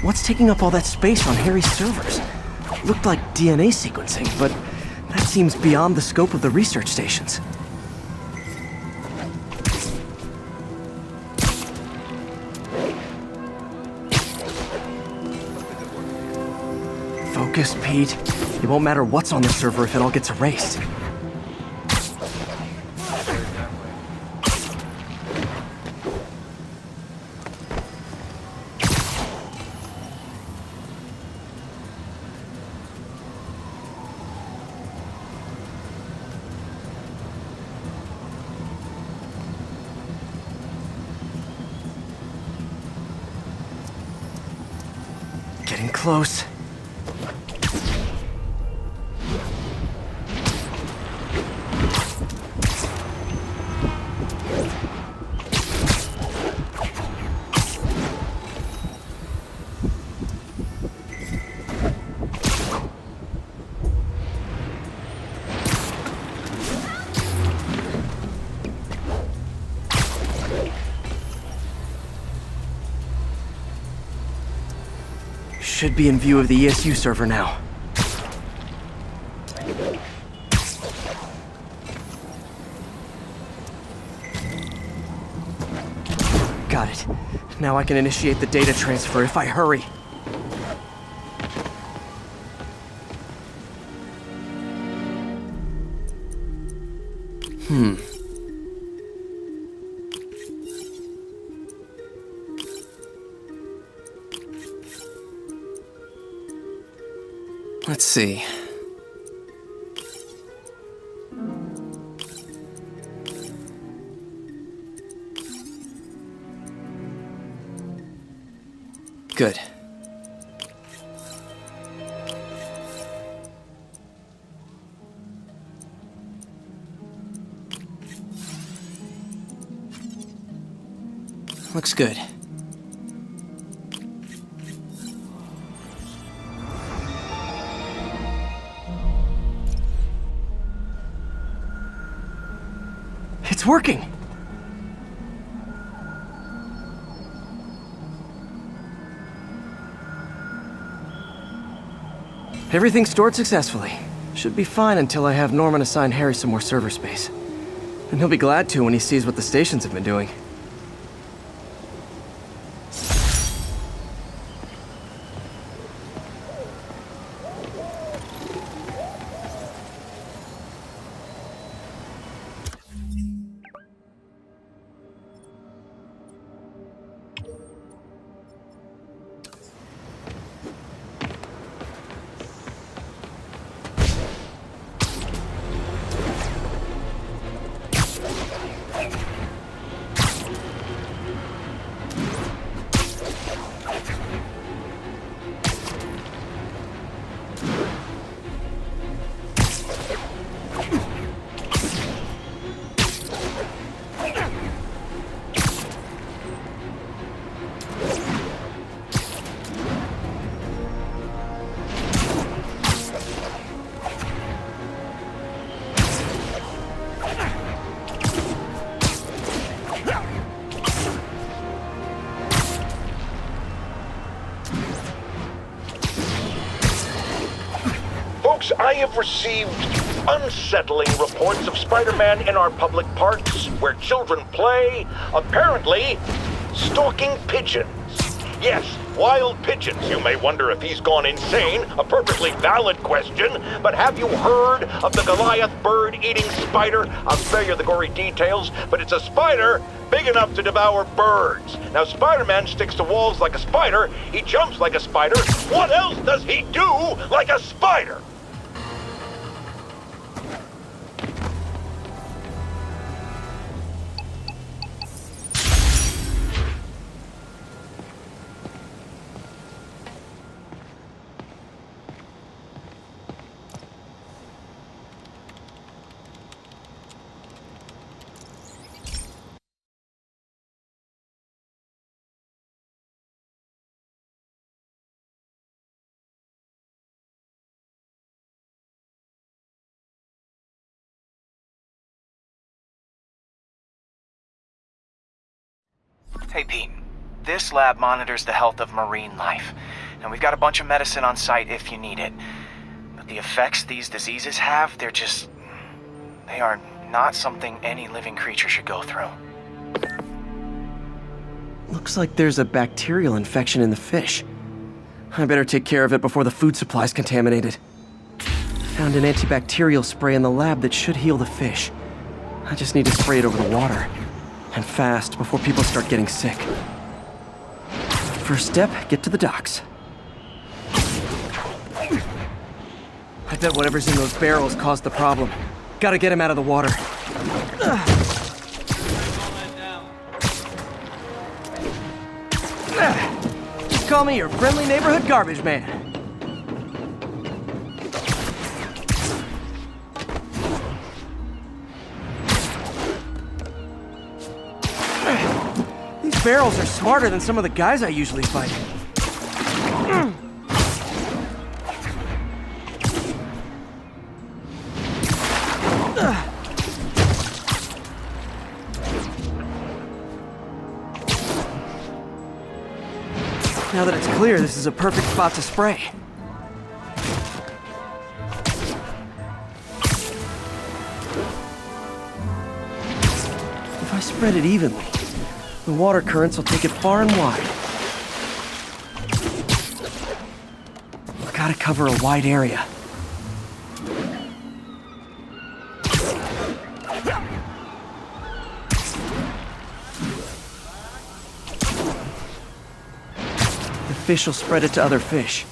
What's taking up all that space on Harry's servers? Looked like DNA sequencing, but that seems beyond the scope of the research stations. Focus, Pete. It won't matter what's on the server if it all gets erased. Getting close. Should be in view of the ESU server now. Got it. Now I can initiate the data transfer if I hurry. Let's see. Good. Looks good. It's working! Everything's stored successfully. Should be fine until I have Norman assign Harry some more server space. And he'll be glad to when he sees what the stations have been doing. I have received unsettling reports of Spider-Man in our public parks, where children play, apparently stalking pigeons. Yes, wild pigeons. You may wonder if he's gone insane, a perfectly valid question, but have you heard of the Goliath bird-eating spider? I'll spare you the gory details, but it's a spider big enough to devour birds. Now, Spider-Man sticks to walls like a spider, he jumps like a spider. What else does he do like a spider? Hey, Pete. This lab monitors the health of marine life. And we've got a bunch of medicine on site if you need it. But the effects these diseases have, they are not something any living creature should go through. Looks like there's a bacterial infection in the fish. I better take care of it before the food supply's contaminated. Found an antibacterial spray in the lab that should heal the fish. I just need to spray it over the water. And fast, before people start getting sick. First step, get to the docks. I bet whatever's in those barrels caused the problem. Gotta get him out of the water. Just call me your friendly neighborhood garbage man. These barrels are smarter than some of the guys I usually fight. Now that it's clear, this is a perfect spot to spray. If I spread it evenly, the water currents will take it far and wide. I've got to cover a wide area. Fish will spread it to other fish,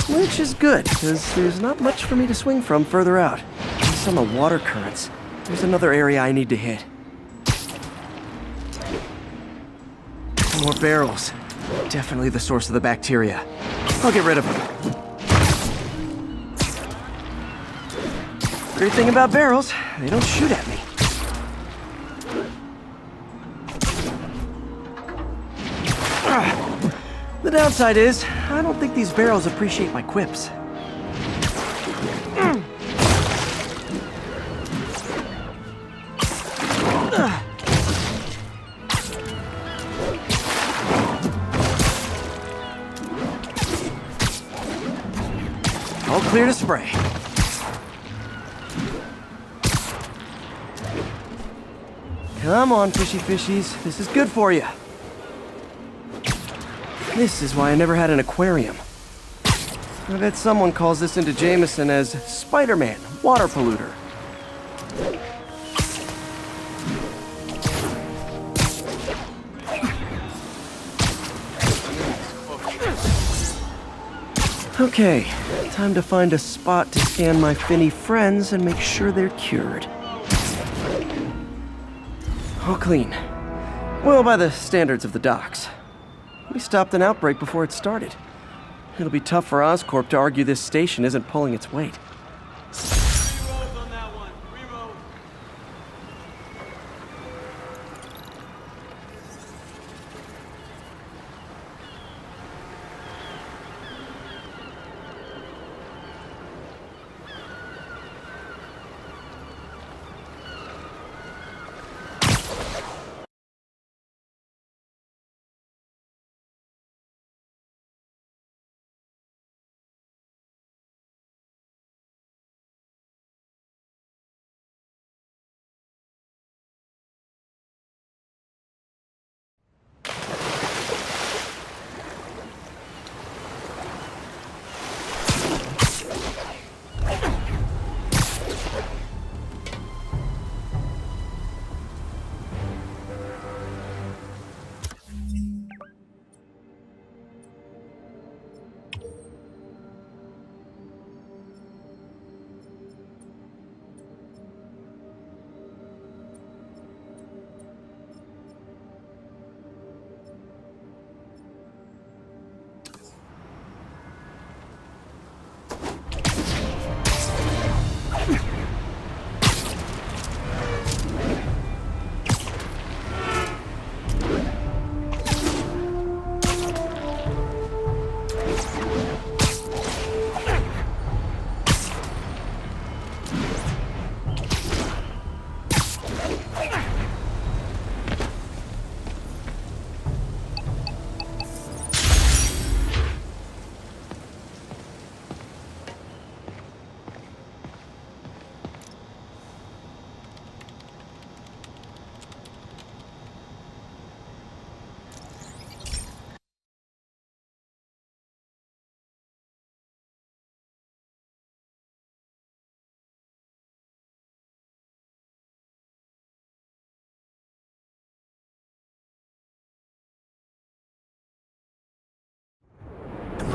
which is good, because there's not much for me to swing from further out. Based on the water currents, there's another area I need to hit. More barrels. Definitely the source of the bacteria. I'll get rid of them. Great thing about barrels, they don't shoot at me. The downside is, I don't think these barrels appreciate my quips. All clear to spray. Come on, fishy fishies. This is good for you. This is why I never had an aquarium. I bet someone calls this into Jameson as Spider-Man, water polluter. Okay, time to find a spot to scan my finny friends and make sure they're cured. All clean. Well, by the standards of the docks. We stopped an outbreak before it started. It'll be tough for Oscorp to argue this station isn't pulling its weight.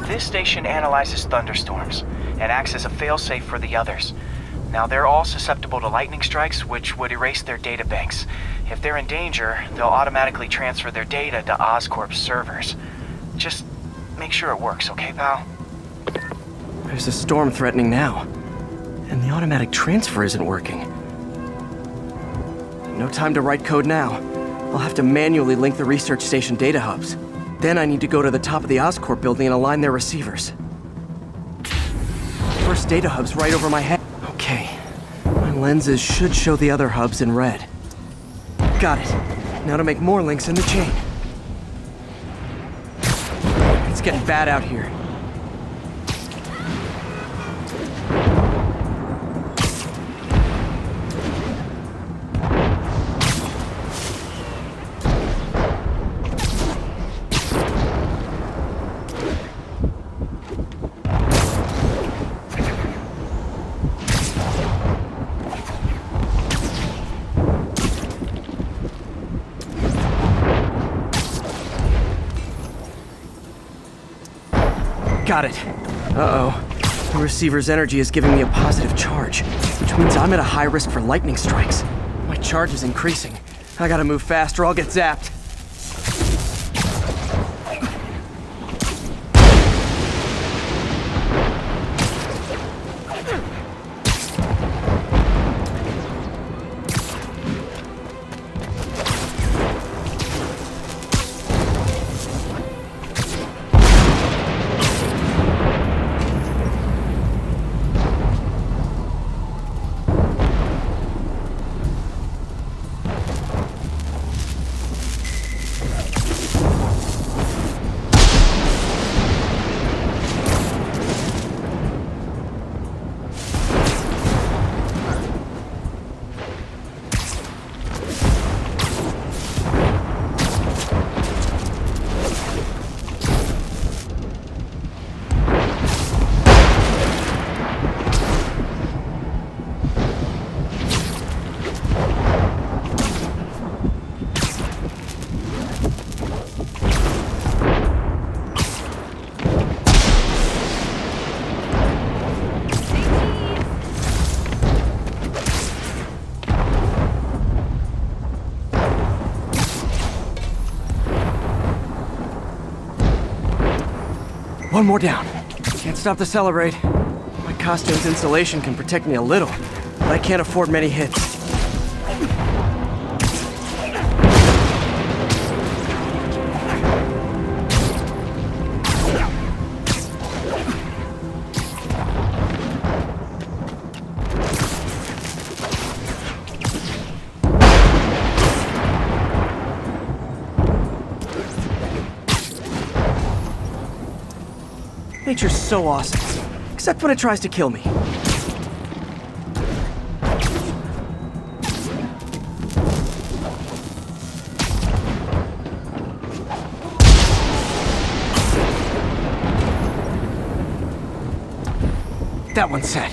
This station analyzes thunderstorms and acts as a failsafe for the others. Now, they're all susceptible to lightning strikes, which would erase their data banks. If they're in danger, they'll automatically transfer their data to Oscorp's servers. Just make sure it works, okay, pal? There's a storm threatening now, and the automatic transfer isn't working. No time to write code now. I'll have to manually link the research station data hubs. Then I need to go to the top of the Oscorp building and align their receivers. First data hub's right over my head. Okay, my lenses should show the other hubs in red. Got it. Now to make more links in the chain. It's getting bad out here. Got it. Uh-oh. The receiver's energy is giving me a positive charge, which means I'm at a high risk for lightning strikes. My charge is increasing. I gotta move fast or I'll get zapped. One more down. Can't stop to celebrate. My costume's insulation can protect me a little, but I can't afford many hits. Nature's so awesome, except when it tries to kill me. That one's set.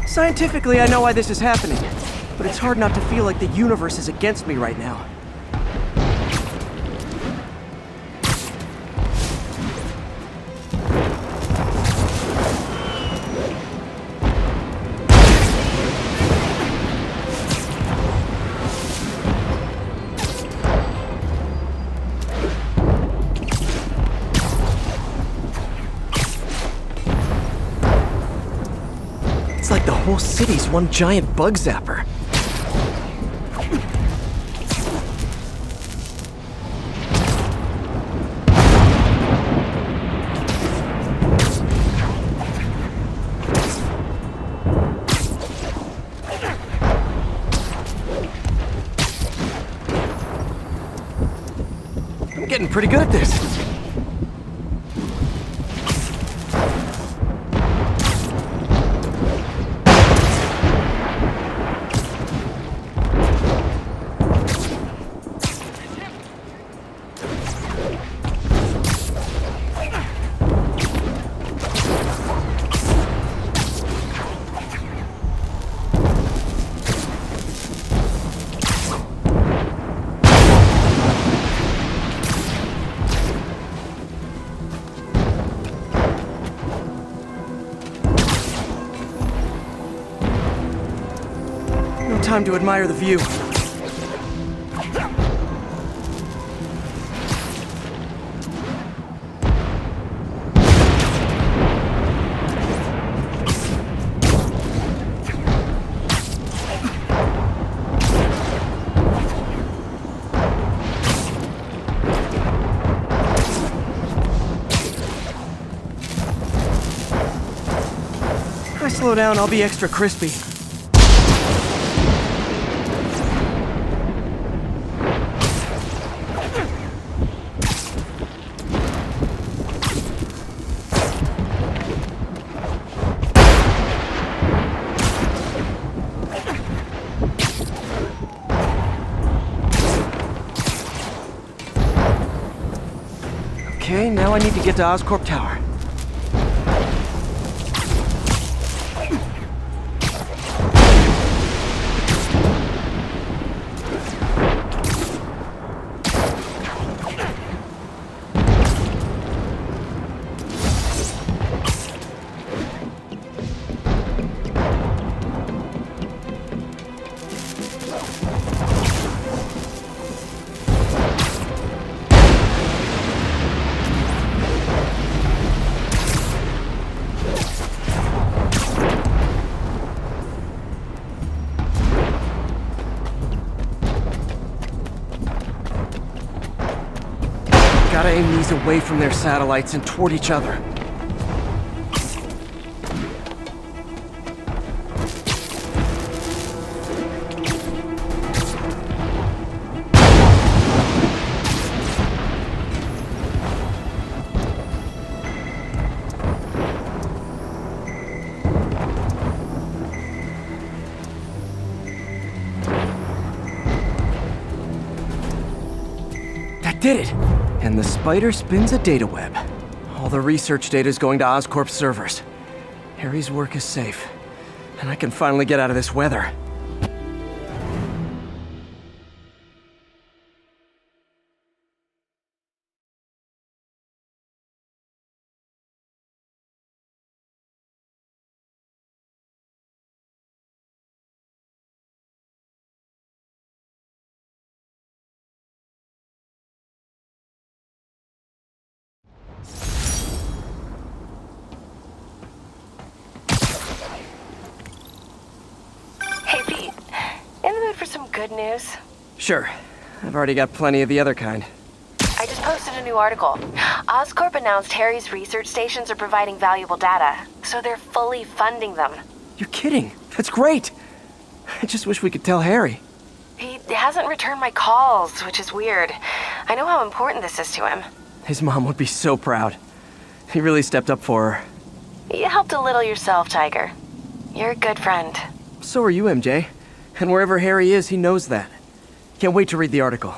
Scientifically, I know why this is happening, but it's hard not to feel like the universe is against me right now. It's like the whole city's one giant bug zapper. I'm getting pretty good at this. time to admire the view. If I slow down, I'll be extra crispy. Okay, now I need to get to Oscorp Tower. Gotta aim these away from their satellites and toward each other. That did it! And the spider spins a data web. All the research data is going to Oscorp's servers. Harry's work is safe, and I can finally get out of this weather. Hey Pete, in the mood for some good news? Sure. I've already got plenty of the other kind. I just posted a new article. Oscorp announced Harry's research stations are providing valuable data, so they're fully funding them. You're kidding. That's great. I just wish we could tell Harry. He hasn't returned my calls, which is weird. I know how important this is to him. His mom would be so proud. He really stepped up for her. You helped a little yourself, Tiger. You're a good friend. So are you, MJ. And wherever Harry is, he knows that. Can't wait to read the article.